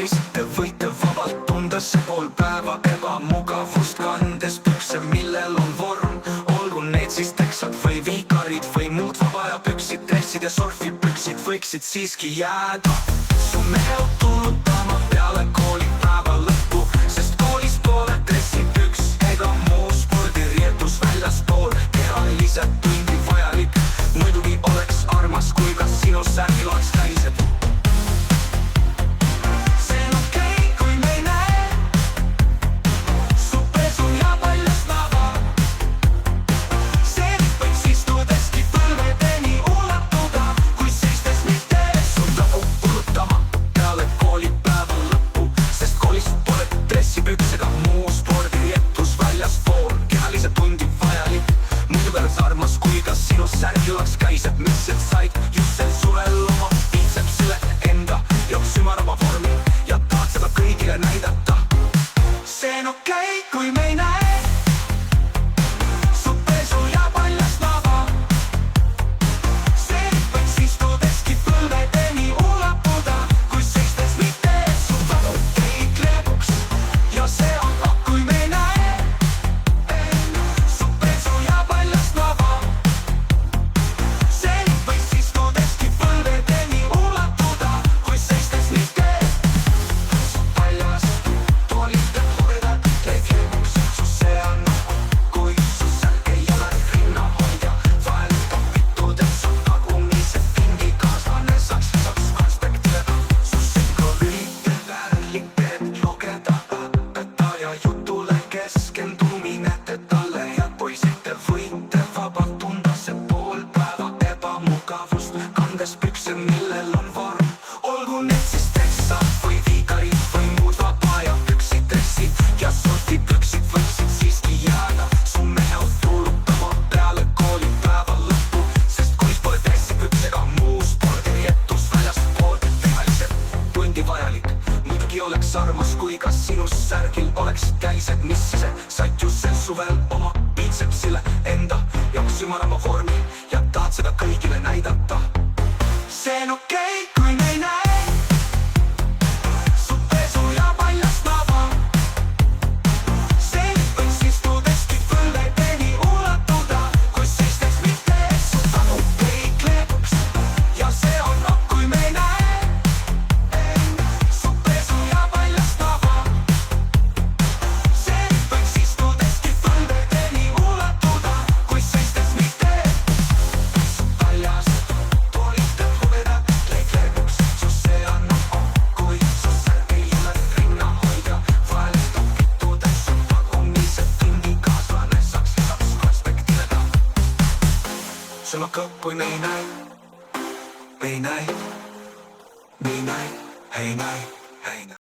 koolis te võite vabalt tunda see pool päeva ebamugavust, kandes pükse, millel on vorm. Olgu need siis teksad või viikarid või muud vaba aja püksid, dressid ja surfipüksid võiksid siiski jääda su meelt tunnutama peale koolipäeva lõppu, sest koolis pole dressipüks ega muu spordiriietus väljaspool kehalised tundi vajalik. Muidugi oleks armas, kui ka sinu särgil oleks täised. See on okei, kui me ei näe su pesu ja paljast lava. See võiks istudeski põlvedeni ulatuda, kui seistes mitte su lõpu kulutama peale koolipäeva lõppu, sest koolis pole dressipüks ega muu spordiriietus väljaspool kehalised tundi vajalik. Muidugi oleks armas, kui ka sinu särgil oleks käised, mis said just sel suvel oma biitsepsile enda jaoks ümarama vormi ja tahad seda kõigile näidata. See on okei, kui me ei näe su pesu ja paljast lava. See võiks istudeski põlvedeni ulatuda, kui seistes mitte su valu ei kleebuks. Ja see on ok, kui me ei näe su pesu ja paljast lava. See võiks istudeski põlvedeni ulatuda, kui seistes mitte su paljast toolite hõredad ei kleebuks. Su see on ok, kui su särk ei ole rinnahoidja, vahel topitud, et su tagumised pingikaaslane saaks konspektida. Su singlolite värlik teed lugeda õpetaja jutule keskendumine talle ja poisid te võite vabalt tunda see pool päeva ebamugavust, kandes pükse, millel on vorm. Olgu need siis teksad või viikarid või muud vaba aja püksid, dressid ja surfipüksid võiksid siiski jääda su meelt tuulutama peale koolipäeva lõppu, sest koolis pole dressipüks ega muu spordiriietus väljaspool kehalised tundi vajalik. Muidugi oleks armas, kui ka sinu särgil oleks käised, mis ise said just sel suvel oma biitsepsile enda jaoks ümarama vormi ja tahad seda kõigile näidata. See on okei, kui me ei näe su pesu ja paljast lava. See võiks istudeski põlvedeni ulatuda, kui seistes mitte su tagu ei kleebuks. Ja see on ok, kui me ei näe su pesu ja paljast lava. See võiks istudeski põlvedeni ulatuda, kui seistes mitte su paljast toolite hõredad ei kleebuks. Su see on ok, kui su särk ei ole rinnahoidja, vahel topitud, et su tagumised pingikaaslane saaks konspektida. See on ok, kui me ei näe, me ei näe, me ei näe, ei näe, ei näe.